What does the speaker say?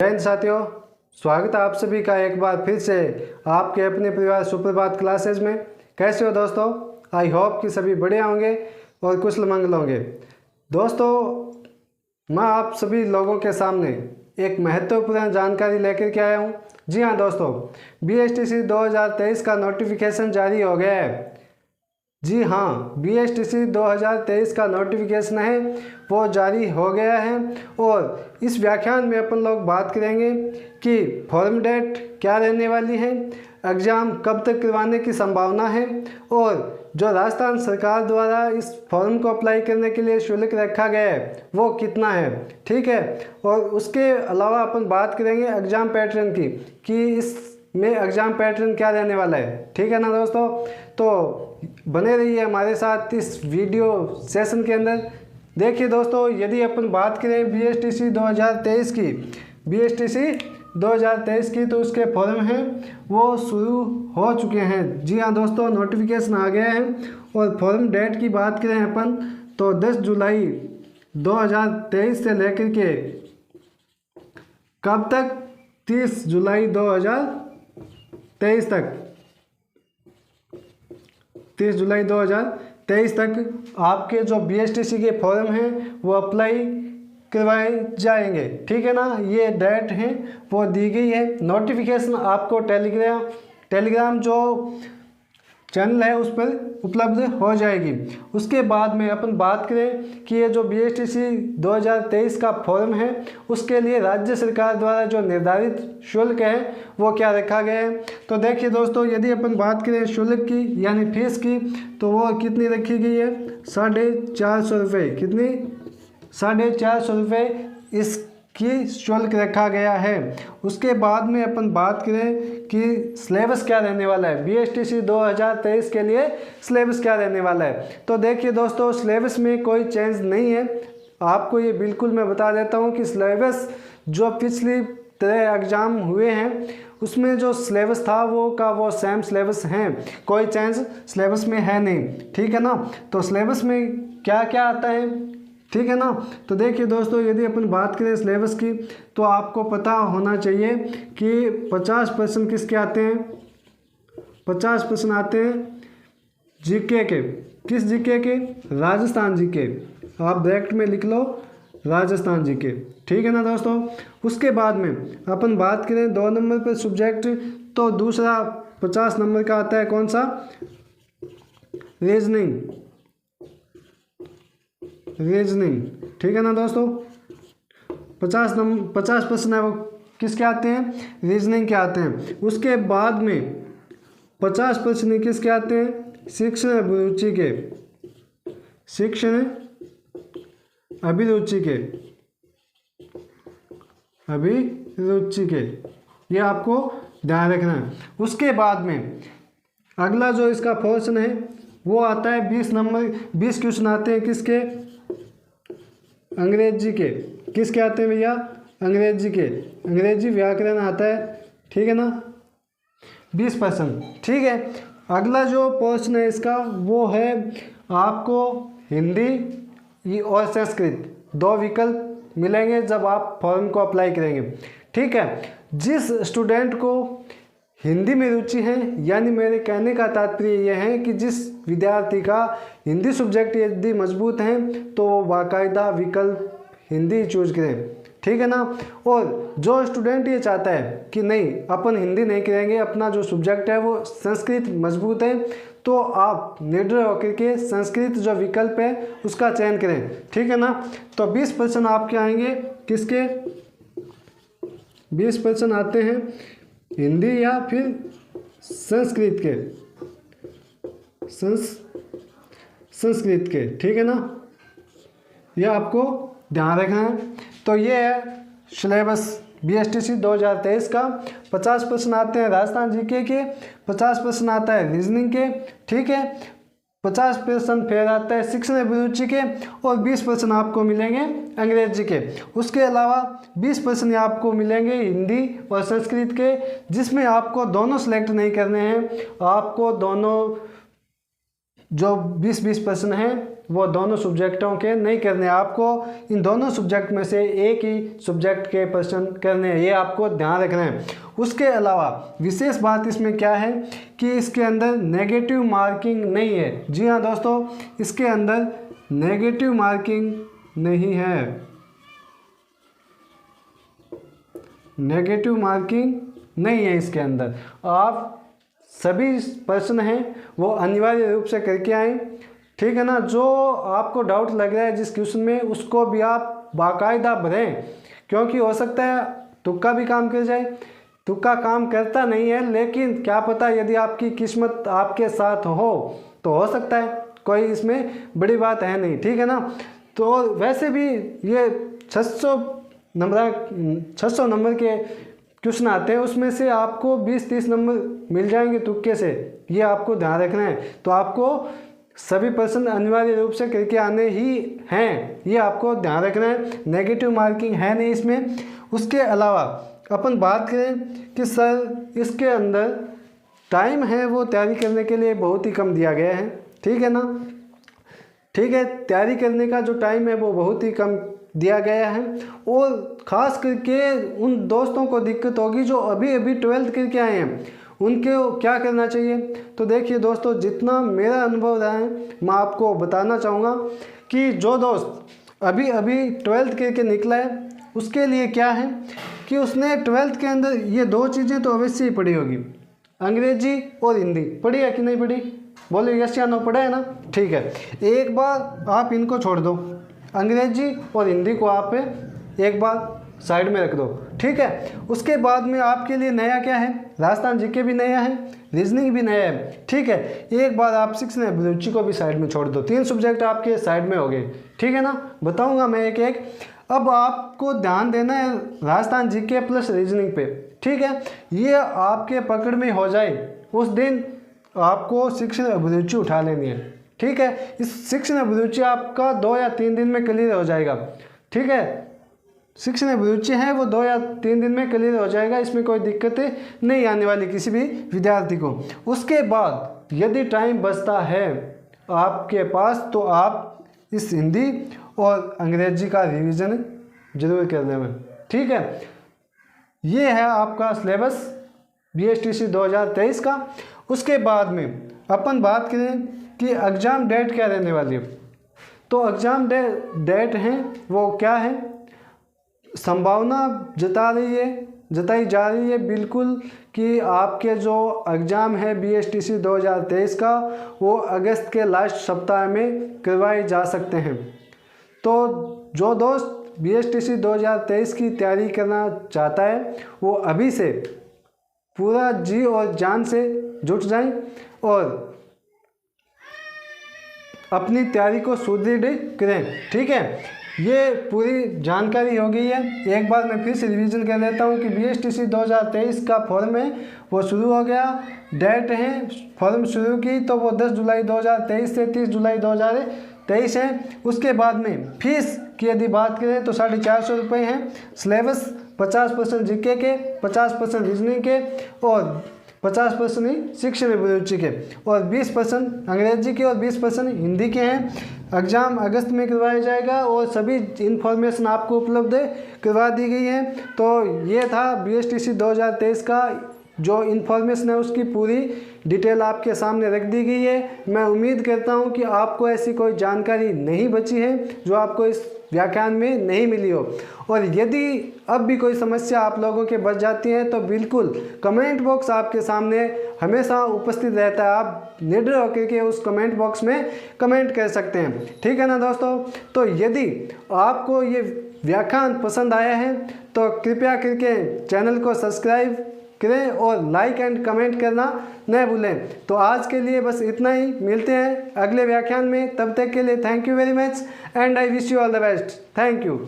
हिंद साथियों, स्वागत है आप सभी का एक बार फिर से आपके अपने परिवार सुप्रभात क्लासेज में। कैसे हो दोस्तों? आई होप कि सभी बढ़िया होंगे और कुशल मंगल होंगे। दोस्तों, मैं आप सभी लोगों के सामने एक महत्वपूर्ण जानकारी लेकर के आया हूँ। जी हाँ दोस्तों, BSTC 2023 का नोटिफिकेशन जारी हो गया है। जी हाँ, BSTC 2023 का नोटिफिकेशन है वो जारी हो गया है और इस व्याख्यान में अपन लोग बात करेंगे कि फॉर्म डेट क्या रहने वाली है, एग्ज़ाम कब तक करवाने की संभावना है और जो राजस्थान सरकार द्वारा इस फॉर्म को अप्लाई करने के लिए शुल्क रखा गया है वो कितना है। ठीक है, और उसके अलावा अपन बात करेंगे एग्ज़ाम पैटर्न की कि इसमें एग्ज़ाम पैटर्न क्या रहने वाला है। ठीक है ना दोस्तों, तो बने रहिए हमारे साथ इस वीडियो सेशन के अंदर। देखिए दोस्तों, यदि अपन बात करें BSTC 2023 की, BSTC 2023 की, तो उसके फॉर्म हैं वो शुरू हो चुके हैं। जी हाँ दोस्तों, नोटिफिकेशन आ गया है और फॉर्म डेट की बात करें अपन तो 10 जुलाई 2023 से लेकर के कब तक, 30 जुलाई 2023 तक, 30 जुलाई 2023 तक आपके जो BSTC के फॉर्म हैं वो अप्लाई करवाए जाएंगे। ठीक है ना, ये डेट है वो दी गई है। नोटिफिकेशन आपको टेलीग्राम जो चैनल है उस पर उपलब्ध हो जाएगी। उसके बाद में अपन बात करें कि ये जो BSTC 2023 का फॉर्म है उसके लिए राज्य सरकार द्वारा जो निर्धारित शुल्क है वो क्या रखा गया है। तो देखिए दोस्तों, यदि अपन बात करें शुल्क की यानी फीस की, तो वो कितनी रखी गई है, 450 रुपये। कितनी? 450 रुपये इसकी शुल्क रखा गया है। उसके बाद में अपन बात करें कि सिलेबस क्या रहने वाला है, BSTC 2023 के लिए सिलेबस क्या रहने वाला है। तो देखिए दोस्तों, सिलेबस में कोई चेंज नहीं है। आपको ये बिल्कुल मैं बता देता हूँ कि सिलेबस जो पिछली तरह एग्ज़ाम हुए हैं उसमें जो सिलेबस था वो सेम सिलेबस हैं, कोई चेंज सिलेबस में है नहीं। ठीक है ना, तो सिलेबस में क्या क्या आता है, ठीक है ना। तो देखिए दोस्तों, यदि अपन बात करें सिलेबस की तो आपको पता होना चाहिए कि 50% किसके आते हैं, 50% आते हैं जीके के। किस जीके के? राजस्थान जीके। आप डायरेक्ट में लिख लो राजस्थान जीके। ठीक है ना दोस्तों। उसके बाद में अपन बात करें 2 नंबर पर सब्जेक्ट, तो दूसरा 50 नंबर का आता है कौन सा, रीजनिंग। ठीक है ना दोस्तों, 50% है वो किसके आते हैं, रीजनिंग के आते हैं। उसके बाद में 50% किसके आते हैं, शिक्षण अभिरुचि के, शिक्षण अभिरुचि के, ये आपको ध्यान रखना है। उसके बाद में अगला जो इसका पोर्शन है वो आता है 20 नंबर, 20 क्वेश्चन आते हैं किसके, अंग्रेजी के। किसके आते हैं भैया, अंग्रेजी के, अंग्रेजी व्याकरण आता है। ठीक है ना, 20%। ठीक है, अगला जो पोर्शन है इसका वो है आपको हिंदी और संस्कृत, 2 विकल्प मिलेंगे जब आप फॉर्म को अप्लाई करेंगे। ठीक है, जिस स्टूडेंट को हिंदी में रुचि है, यानी मेरे कहने का तात्पर्य यह है कि जिस विद्यार्थी का हिंदी सब्जेक्ट यदि मजबूत है तो वो बाकायदा विकल्प हिंदी चूज करें। ठीक है ना, और जो स्टूडेंट ये चाहता है कि नहीं अपन हिंदी नहीं करेंगे, अपना जो सब्जेक्ट है वो संस्कृत मजबूत है, तो आप निर्भय होकर के संस्कृत जो विकल्प है उसका चयन करें। ठीक है ना, तो 20% आपके आएंगे किसके, 20% आते हैं हिंदी या फिर संस्कृत के, संस्कृत के। ठीक है ना, यह आपको ध्यान रखना है। तो ये है सिलेबस BSTC 2023 का। 50% आते हैं राजस्थान जीके के, 50% आता है रीजनिंग के। ठीक है, 50% फिर आता है शिक्षण अभिरुचि के और 20% आपको मिलेंगे अंग्रेजी के। उसके अलावा 20% आपको मिलेंगे हिंदी और संस्कृत के, जिसमें आपको दोनों सेलेक्ट नहीं करने हैं, आपको दोनों जो 20-20 प्रश्न हैं वो दोनों सब्जेक्टों के नहीं करने, आपको इन दोनों सब्जेक्ट में से एक ही सब्जेक्ट के प्रश्न करने हैं, ये आपको ध्यान रखना है। उसके अलावा विशेष बात इसमें क्या है कि इसके अंदर नेगेटिव मार्किंग नहीं है। जी हाँ दोस्तों, इसके अंदर नेगेटिव मार्किंग नहीं है, नेगेटिव मार्किंग नहीं है इसके अंदर। आप सभी प्रश्न हैं वो अनिवार्य रूप से करके आएँ, ठीक है ना। जो आपको डाउट लग रहा है जिस क्वेश्चन में, उसको भी आप बाकायदा भरें, क्योंकि हो सकता है तुक्का भी काम कर जाए। तुक्का काम करता नहीं है, लेकिन क्या पता यदि आपकी किस्मत आपके साथ हो तो हो सकता है, कोई इसमें बड़ी बात है नहीं, ठीक है ना। तो वैसे भी ये 600 नंबर के क्वेश्चन आते हैं, उसमें से आपको 20-30 नंबर मिल जाएंगे तुक्के से, ये आपको ध्यान रखना है। तो आपको सभी प्रश्न अनिवार्य रूप से करके आने ही हैं, ये आपको ध्यान रखना है। नेगेटिव मार्किंग है नहीं इसमें। उसके अलावा अपन बात करें कि सर इसके अंदर टाइम है वो तैयारी करने के लिए बहुत ही कम दिया गया है, ठीक है ना। ठीक है, तैयारी करने का जो टाइम है वो बहुत ही कम दिया गया है, और ख़ास करके उन दोस्तों को दिक्कत होगी जो अभी अभी 12th करके आए हैं, उनके क्या करना चाहिए। तो देखिए दोस्तों, जितना मेरा अनुभव रहा है मैं आपको बताना चाहूँगा कि जो दोस्त अभी अभी 12th करके निकला है, उसके लिए क्या है कि उसने 12th के अंदर ये दो चीज़ें तो अवश्य ही पढ़ी होगी, अंग्रेजी और हिंदी। पढ़ी है कि नहीं पढ़ी, बोलो यस या नो, पढ़ा है ना। ठीक है, एक बार आप इनको छोड़ दो, अंग्रेजी और हिंदी को आप एक बार साइड में रख दो, ठीक है। उसके बाद में आपके लिए नया क्या है, राजस्थान जीके भी नया है, रीजनिंग भी नया है, ठीक है। एक बार आप 6 अभिरुचि को भी साइड में छोड़ दो, 3 सब्जेक्ट आपके साइड में हो गए, ठीक है ना। बताऊंगा मैं एक एक। अब आपको ध्यान देना है राजस्थान जीके प्लस रीजनिंग पे, ठीक है। ये आपके पकड़ में हो जाए उस दिन आपको 6 अभिरुचि उठा लेनी है, ठीक है। इस 6 अभिरुचि आपका 2 या 3 दिन में क्लियर हो जाएगा, ठीक है। 6 अभिरुचि है वो 2 या 3 दिन में क्लियर हो जाएगा, इसमें कोई दिक्कतें नहीं आने वाली किसी भी विद्यार्थी को। उसके बाद यदि टाइम बचता है आपके पास तो आप इस हिंदी और अंग्रेजी का रिवीजन जरूर कर लें, ठीक है। ये है आपका सिलेबस BSTC 2023 का। उसके बाद में अपन बात करें कि एग्ज़ाम डेट क्या रहने वाली है, तो एग्ज़ाम डेट हैं वो क्या है, संभावना जताई जा रही है बिल्कुल कि आपके जो एग्ज़ाम है BSTC 2023 का वो अगस्त के लास्ट सप्ताह में करवाए जा सकते हैं। तो जो दोस्त BSTC 2023 की तैयारी करना चाहता है वो अभी से पूरा जी और जान से जुट जाएं और अपनी तैयारी को सुदृढ़ करें, ठीक है। ये पूरी जानकारी हो गई है। एक बार मैं फिर से रिवीजन कर लेता हूँ कि BSTC 2023 का फॉर्म है वो शुरू हो गया, डेट है फॉर्म शुरू की तो वो 10 जुलाई 2023 से 30 जुलाई 2023 है। उसके बाद में फीस की यदि बात करें तो 450 रुपये हैं। सिलेबस 50% जीके के, 50% रीजनिंग के और 50% शिक्षण अभिरुचि के और 20% अंग्रेजी के और 20% हिंदी के हैं। एग्ज़ाम अगस्त में करवाया जाएगा और सभी इन्फॉर्मेशन आपको उपलब्ध करवा दी गई है। तो ये था BSTC 2023 का जो इन्फॉर्मेशन है उसकी पूरी डिटेल आपके सामने रख दी गई है। मैं उम्मीद करता हूँ कि आपको ऐसी कोई जानकारी नहीं बची है जो आपको इस व्याख्यान में नहीं मिली हो, और यदि अब भी कोई समस्या आप लोगों के बच जाती है तो बिल्कुल कमेंट बॉक्स आपके सामने हमेशा उपस्थित रहता है, आप निर्भय होकर के उस कमेंट बॉक्स में कमेंट कर सकते हैं, ठीक है ना दोस्तों। तो यदि आपको ये व्याख्यान पसंद आया है तो कृपया करके चैनल को सब्सक्राइब करें और लाइक एंड कमेंट करना न भूलें। तो आज के लिए बस इतना ही, मिलते हैं अगले व्याख्यान में, तब तक के लिए thank you very much and I wish you all the best. Thank you.